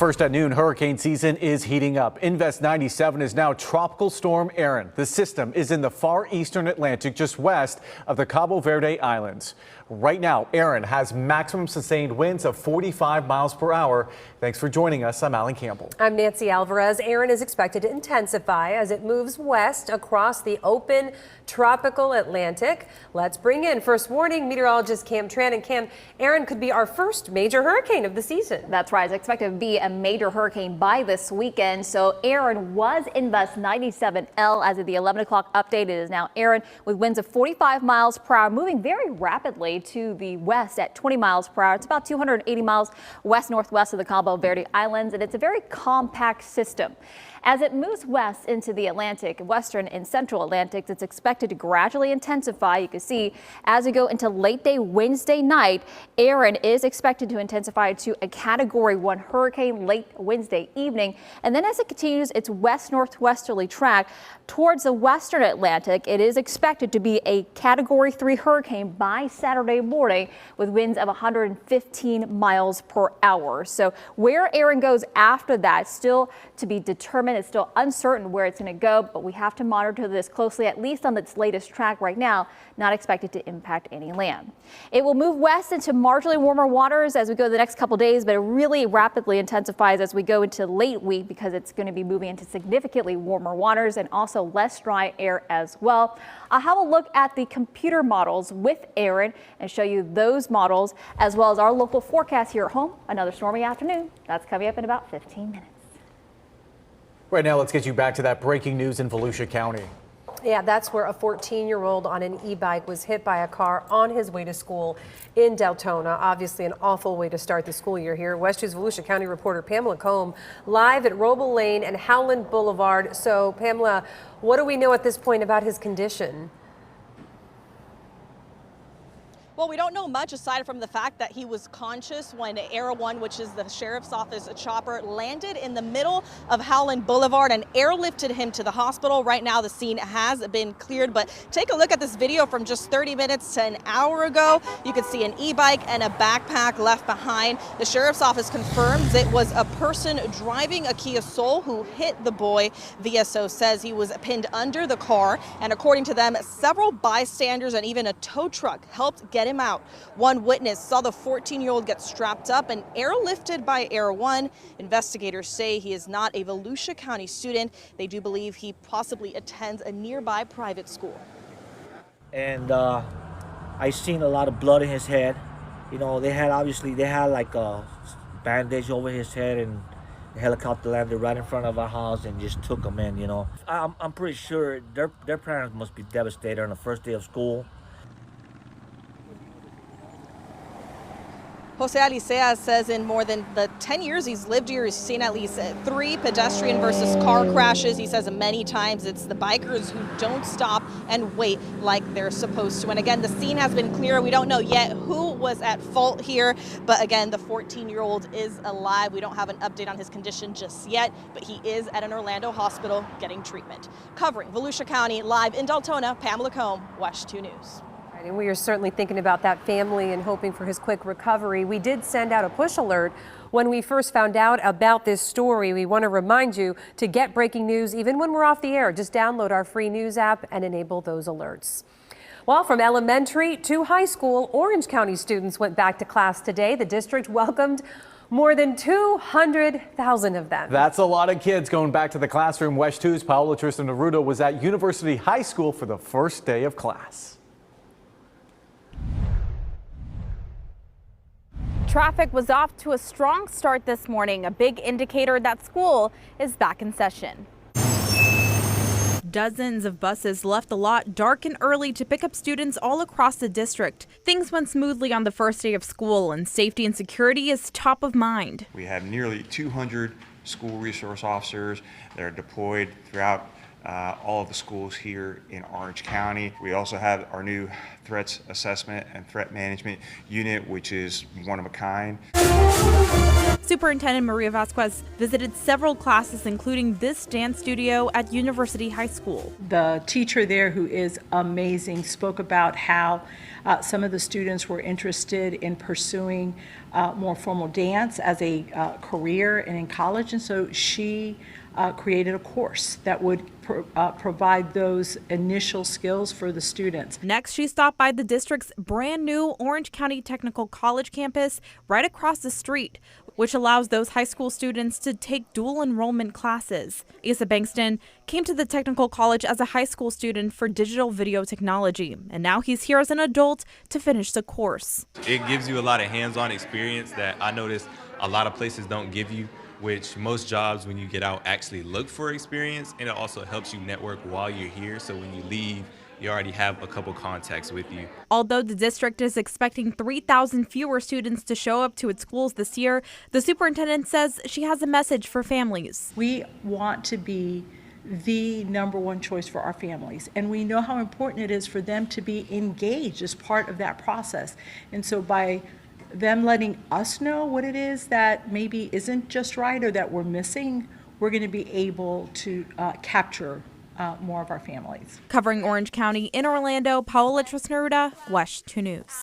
First at noon, hurricane season is heating up. Invest 97 is now Tropical Storm Erin. The system is in the far eastern Atlantic, just west of the Cabo Verde Islands. Right now, Erin has maximum sustained winds of 45 miles per hour. Thanks for joining us. I'm Alan Campbell. I'm Nancy Alvarez. Erin is expected to intensify as it moves west across the open tropical Atlantic. Let's bring in first warning meteorologist Cam Tran. And Cam, Erin could be our first major hurricane of the season. That's right. It's expected to be a major hurricane by this weekend. So Erin was Invest 97L as of the 11 o'clock update. It is now Erin with winds of 45 miles per hour, moving very rapidly to the west at 20 miles per hour. It's about 280 miles west-northwest of the Cabo Verde Islands, and it's a very compact system. As it moves west into the Atlantic, western and central Atlantic, it's expected to gradually intensify. You can see as we go into late day Wednesday night, Erin is expected to intensify to a Category 1 hurricane late Wednesday evening. And then as it continues its west-northwesterly track towards the western Atlantic, it is expected to be a Category 3 hurricane by Saturday morning with winds of 115 miles per hour. So where Erin goes after that, still to be determined. It's still uncertain where it's going to go, but we have to monitor this closely, at least on its latest track right now, not expected to impact any land. It will move west into marginally warmer waters as we go the next couple days, but it really rapidly intensifies as we go into late week because it's going to be moving into significantly warmer waters and also less dry air as well. I'll have a look at the computer models with Erin and show you those models as well as our local forecast here at home. Another stormy afternoon. That's coming up in about 15 minutes. Right now, let's get you back to that breaking news in Volusia County. Yeah, that's where a 14-year-old on an e-bike was hit by a car on his way to school in Deltona. Obviously, an awful way to start the school year here. West 2's Volusia County reporter Pamela Combe live at Roble Lane and Howland Boulevard. So, Pamela, what do we know at this point about his condition? Well, we don't know much aside from the fact that he was conscious when Air 1, which is the sheriff's office chopper, landed in the middle of Howland Boulevard and airlifted him to the hospital. Right now, the scene has been cleared, but take a look at this video from just 30 minutes to an hour ago. You can see an e-bike and a backpack left behind. The sheriff's office confirms it was a person driving a Kia Soul who hit the boy. VSO says he was pinned under the car, and according to them, several bystanders and even a tow truck helped get him out. One witness saw the 14-year-old get strapped up and airlifted by Air 1. Investigators say he is not a Volusia County student. They do believe he possibly attends a nearby private school. And I seen a lot of blood in his head. You know, they had like a bandage over his head, and the helicopter landed right in front of our house and just took him in. You know, I'm pretty sure their parents must be devastated on the first day of school. Jose Alicea says in more than the 10 years he's lived here, he's seen at least 3 pedestrian versus car crashes. He says many times it's the bikers who don't stop and wait like they're supposed to. And again, the scene has been clear. We don't know yet who was at fault here. But again, the 14-year-old is alive. We don't have an update on his condition just yet, but he is at an Orlando hospital getting treatment. Covering Volusia County, live in Deltona, Pamela Combe, WESH 2 News. And we are certainly thinking about that family and hoping for his quick recovery. We did send out a push alert when we first found out about this story. We want to remind you to get breaking news even when we're off the air. Just download our free news app and enable those alerts. Well, from elementary to high school, Orange County students went back to class today. The district welcomed more than 200,000 of them. That's a lot of kids going back to the classroom. WESH 2's Paola Tristan Naruto was at University High School for the first day of class. Traffic was off to a strong start this morning, a big indicator that school is back in session. Dozens of buses left the lot dark and early to pick up students all across the district. Things went smoothly on the first day of school, and safety and security is top of mind. We have nearly 200 school resource officers that are deployed throughout all of the schools here in Orange County. We also have our new threats assessment and threat management unit, which is one of a kind. Superintendent Maria Vasquez visited several classes, including this dance studio at University High School. The teacher there, who is amazing, spoke about how some of the students were interested in pursuing more formal dance as a career and in college, and so she created a course that would provide those initial skills for the students. Next, she stopped by the district's brand new Orange County Technical College campus right across the street, which allows those high school students to take dual enrollment classes. Asa Bankston came to the technical college as a high school student for digital video technology, and now he's here as an adult to finish the course. It gives you a lot of hands-on experience that I noticed a lot of places don't give you, which most jobs when you get out actually look for experience, and it also helps you network while you're here, so when you leave, you already have a couple contacts with you. Although the district is expecting 3,000 fewer students to show up to its schools this year, the superintendent says she has a message for families. We want to be the #1 choice for our families, and we know how important it is for them to be engaged as part of that process. And so by them letting us know what it is that maybe isn't just right or that we're missing, we're going to be able to capture more of our families. Covering Orange County in Orlando, Paola Trisneruda, WESH 2 News.